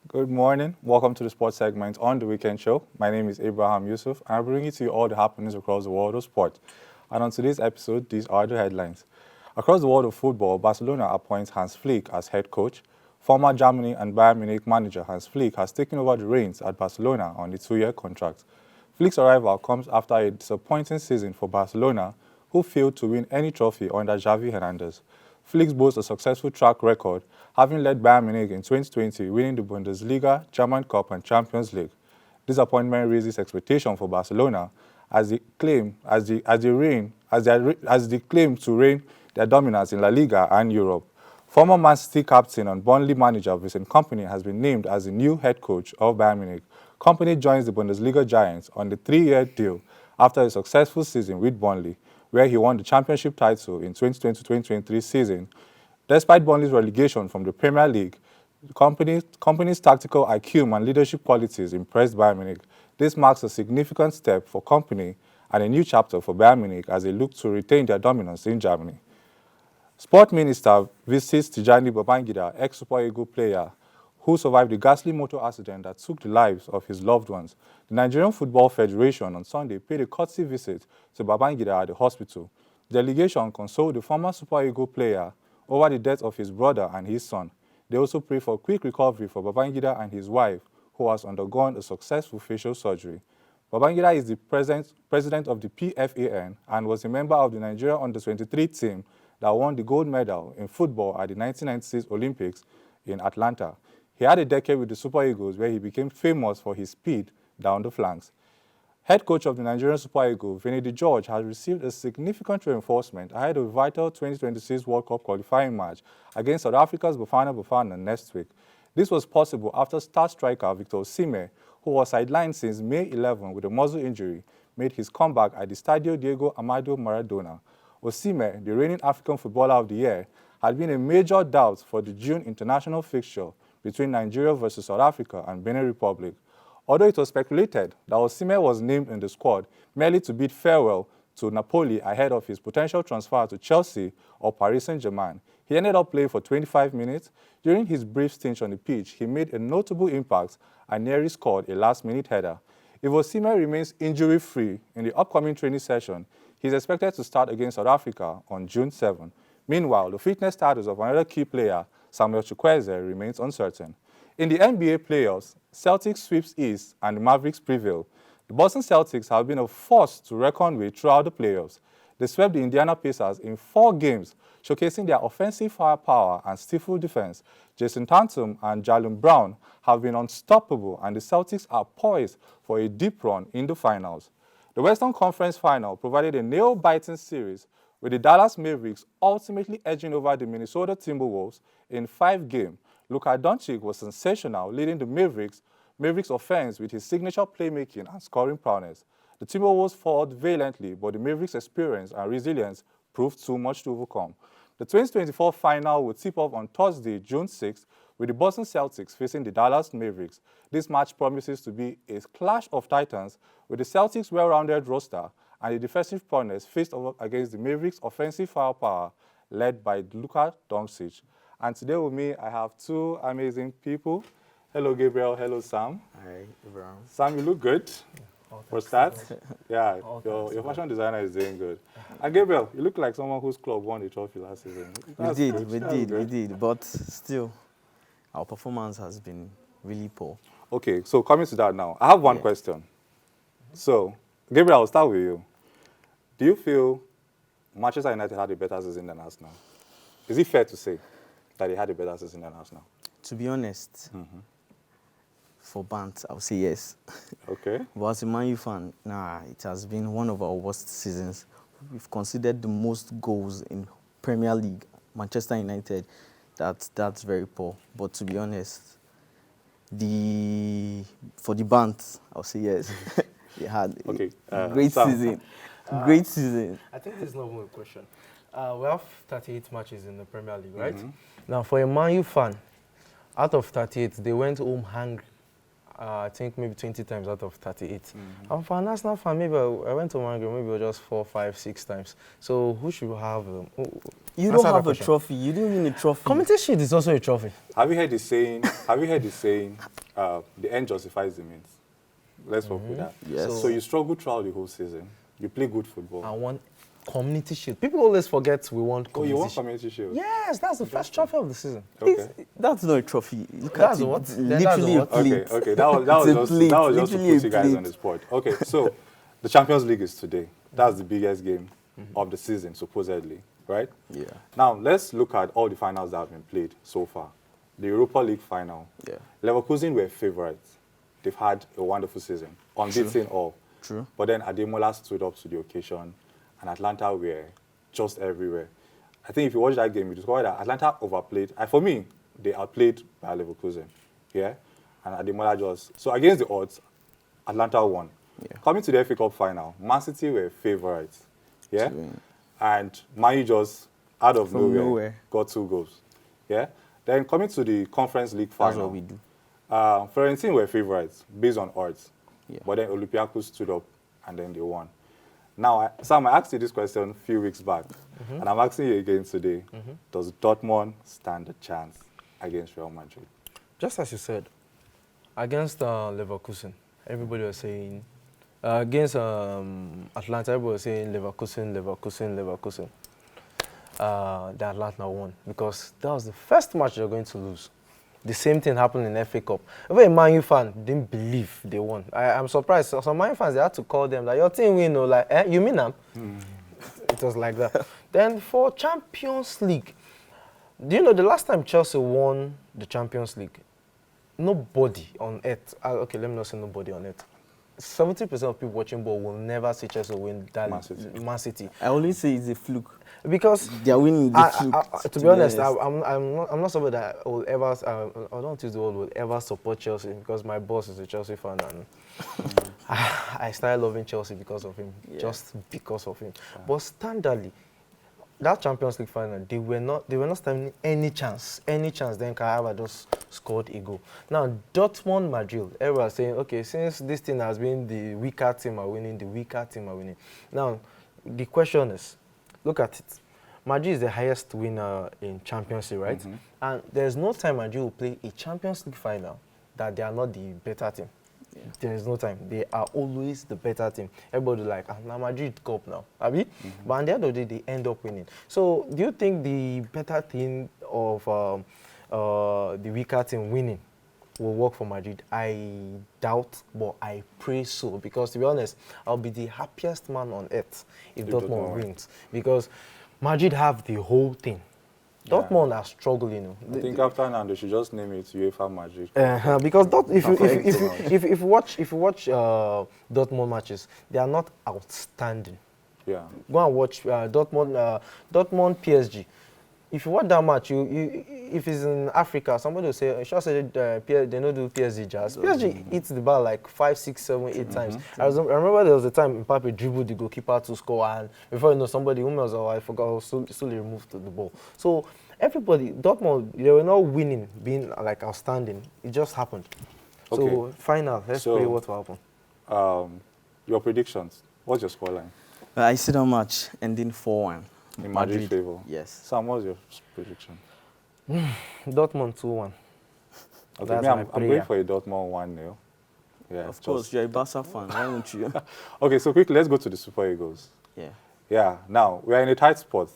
Good morning. Welcome to the sports segment on the Weekend Show. My name is Abraham Yusuf, and I'm bringing to you all the happenings across the world of sport. And on today's episode, these are the headlines. Across the world of football, Barcelona appoints Hans Flick as head coach. Former Germany and Bayern Munich manager Hans Flick has taken over the reins at Barcelona on a 2-year contract. Flick's arrival comes after a disappointing season for Barcelona, who failed to win any trophy under Xavi Hernandez. Flick boasts a successful track record, having led Bayern Munich in 2020, winning the Bundesliga, German Cup and Champions League. This appointment raises expectation for Barcelona as they claim to reign their dominance in La Liga and Europe. Former Man City captain and Burnley manager Vincent Kompany has been named as the new head coach of Bayern Munich. Kompany joins the Bundesliga giants on the 3-year deal after a successful season with Burnley, where he won the championship title in 2020-2023 season. Despite Burnley's relegation from the Premier League, the company's tactical IQ and leadership qualities impressed Bayern Munich. This marks a significant step for Kompany and a new chapter for Bayern Munich as they look to retain their dominance in Germany. Sport Minister visits Tijani Babangida, ex-Super Eagles player, who survived the ghastly motor accident that took the lives of his loved ones. The Nigerian Football Federation on Sunday paid a courtesy visit to Babangida at the hospital. The delegation consoled the former Super Eagles player over the death of his brother and his son. They also prayed for quick recovery for Babangida and his wife, who has undergone a successful facial surgery. Babangida is the president of the PFAN and was a member of the Nigeria Under-23 team that won the gold medal in football at the 1996 Olympics in Atlanta. He had a decade with the Super Eagles where he became famous for his speed down the flanks. Head coach of the Nigerian Super Eagles, Vinny George, has received a significant reinforcement ahead of a vital 2026 World Cup qualifying match against South Africa's Bafana next week. This was possible after star striker Victor Osimhen, who was sidelined since May 11 with a muscle injury, made his comeback at the Stadio Diego Armando Maradona. Osimhen, the reigning African Footballer of the Year, had been a major doubt for the June international fixture between Nigeria versus South Africa and Benin Republic. Although it was speculated that Osimhen was named in the squad merely to bid farewell to Napoli ahead of his potential transfer to Chelsea or Paris Saint-Germain, he ended up playing for 25 minutes. During his brief stint on the pitch, he made a notable impact and nearly scored a last-minute header. If Osimhen remains injury-free in the upcoming training session, he is expected to start against South Africa on June 7. Meanwhile, the fitness status of another key player, Samuel Chukwueze, remains uncertain. In the NBA playoffs, Celtics sweeps East and the Mavericks prevail. The Boston Celtics have been a force to reckon with throughout the playoffs. They swept the Indiana Pacers in 4 games, showcasing their offensive firepower and skillful defense. Jason Tatum and Jaylen Brown have been unstoppable, and the Celtics are poised for a deep run in the finals. The Western Conference Final provided a nail-biting series, with the Dallas Mavericks ultimately edging over the Minnesota Timberwolves in 5 games. Luka Doncic was sensational, leading the Mavericks offense with his signature playmaking and scoring prowess. The Timberwolves fought valiantly, but the Mavericks' experience and resilience proved too much to overcome. The 2024 final will tip off on Thursday, June 6th, with the Boston Celtics facing the Dallas Mavericks. This match promises to be a clash of titans, with the Celtics' well-rounded roster and the defensive prowess faced off against the Mavericks' offensive firepower led by Luka Doncic. And today with me, I have 2 amazing people. Hello, Gabriel. Hello, Sam. Hi, everyone. Sam, you look good. For start, yeah, your fashion designer is doing good. And Gabriel, you look like someone whose club won the trophy last season. We did, but still, our performance has been really poor. Okay, so coming to that now, I have one question. So, Gabriel, I'll start with you. Do you feel Manchester United had a better season than Arsenal? Is it fair to say that they had a better season than Arsenal? To be honest, for Bant, I would say yes. Okay. But as a Man U fan, it has been one of our worst seasons. We've conceded the most goals in Premier League. Manchester United, that's very poor. But to be honest, for the Bant, I'll say yes. They had a great season. Great season. I think this is not even a question. We have 38 matches in the Premier League, right? Now, for a Man U fan, out of 38, they went home hungry I think maybe 20 times out of 38. And for an Arsenal fan, maybe I went to Mango maybe just 4, 5, 6 times. So who should have? You answer don't that have a question. trophy. You don't win a trophy. Community Shield is also a trophy. Have you heard the saying? The end justifies the means. Let's work with that. Yes. So you struggle throughout the whole season. You play good football. I won Community Shield. People always forget we won Oh, Community you won Shield. Community Shield? Yes, that's the first trophy of the season. Okay. That's not a trophy. Look That's at it. what? It's Then that's literally a what? plate. Okay. That was It's a plate, just to literally put a you guys plate. on the spot. Okay, so the Champions League is today. That's the biggest game of the season, supposedly, right? Yeah. Now, let's look at all the finals that have been played so far. The Europa League final. Yeah. Leverkusen were favourites. They've had a wonderful season, unbeaten all. True. But then Ademola stood up to the occasion, and Atlanta were just everywhere. I think if you watch that game, you discover that Atlanta overplayed. And for me, they outplayed by Leverkusen. Yeah? And Ademola just... So against the odds, Atlanta won. Yeah. Coming to the FA Cup final, Man City were favourites. Yeah? To win. And Man U just, out of From nowhere, nowhere. got 2 goals. Yeah? Then coming to the Conference League That's final. what we do. Florentine were favourites based on odds. Yeah. But then Olympiacos stood up and then they won. Now, Sam, I asked you this question a few weeks back, and I'm asking you again today. Does Dortmund stand a chance against Real Madrid? Just as you said, against Leverkusen, everybody was saying, against Atlanta, everybody was saying Leverkusen. The Atlanta won because that was the first match they're going to lose. The same thing happened in FA Cup. Even a Man U fan didn't believe they won. I'm surprised. Some Man U fans, they had to call them, like, your team win, or like, you mean them? It was like that. Then for Champions League, do you know the last time Chelsea won the Champions League? Nobody on earth, okay, let me not say nobody on earth. 70% of people watching ball will never see Chelsea win that Man City. I always say it's a fluke. Because They are winning the fluke. to be honest, I'm not somebody that will ever, I don't use the word will ever support Chelsea because my boss is a Chelsea fan and I started loving Chelsea because of him, just because of him. But standardly, that Champions League final, they were not standing any chance. Then Kayaba just scored a goal. Now, Dortmund, Madrid, everyone saying, okay, since this thing has been the weaker team are winning, Now, the question is, look at it. Madrid is the highest winner in Champions League, right? And there's no time Madrid will play a Champions League final that they are not the better team. Yeah. There is no time. They are always the better team. Everybody like, now Madrid Cup now. Abi? But at the end of the day, they end up winning. So do you think the better team of the weaker team winning will work for Madrid? I doubt, but I pray so. Because to be honest, I'll be the happiest man on earth if Dortmund wins. Because Madrid have the whole thing. Dortmund are struggling. I think after now they should just name it UEFA Madrid. Because if you watch Dortmund matches, they are not outstanding. Yeah. Go and watch Dortmund PSG. If you watch that match, if it's in Africa, somebody will say, they don't do PSG jazz. PSG hits the ball like 5, 6, 7, 8 times. I remember there was a time Mbappe dribbled the goalkeeper to score, and before you know, somebody, I forgot, slowly removed the ball. So everybody, Dortmund, they were not winning, being like outstanding. It just happened. Okay. So final, let's pray what will happen. Your predictions. What's your scoreline? I see that match ending 4-1. In Madrid favor? Yes. Sam, what's your prediction? Dortmund 2-1. Okay, That's I'm my going for a Dortmund 1-0. Yeah, Of course, you're a Barca fan. Why won't you? Okay, so quickly, let's go to the Super Eagles. Yeah. Yeah, now, we are in a tight spot.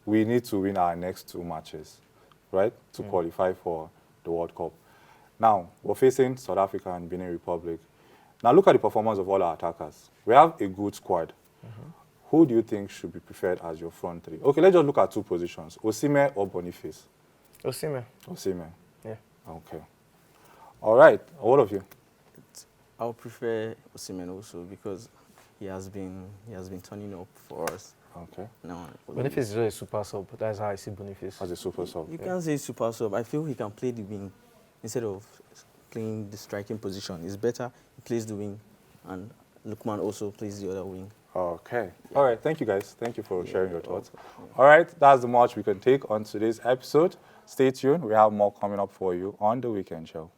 We need to win our next 2 matches, right, to qualify for the World Cup. Now, we're facing South Africa and Benin Republic. Now, look at the performance of all our attackers. We have a good squad. Who do you think should be preferred as your front 3? Okay, let's just look at 2 positions, Osimhen or Boniface? Osimhen. Osimhen. Yeah. Okay. All right, all of you? I would prefer Osimhen also because he has been turning up for us. Okay. No, Boniface is just a super sub. That's how I see Boniface. As a super sub. You can't say super sub. I feel he can play the wing instead of playing the striking position. It's better he plays the wing, and Lukman also plays the other wing. Okay. All right. Thank you, guys. Thank you for sharing your thoughts. All right. That's the much we can take on today's episode. Stay tuned. We have more coming up for you on The Weekend Show.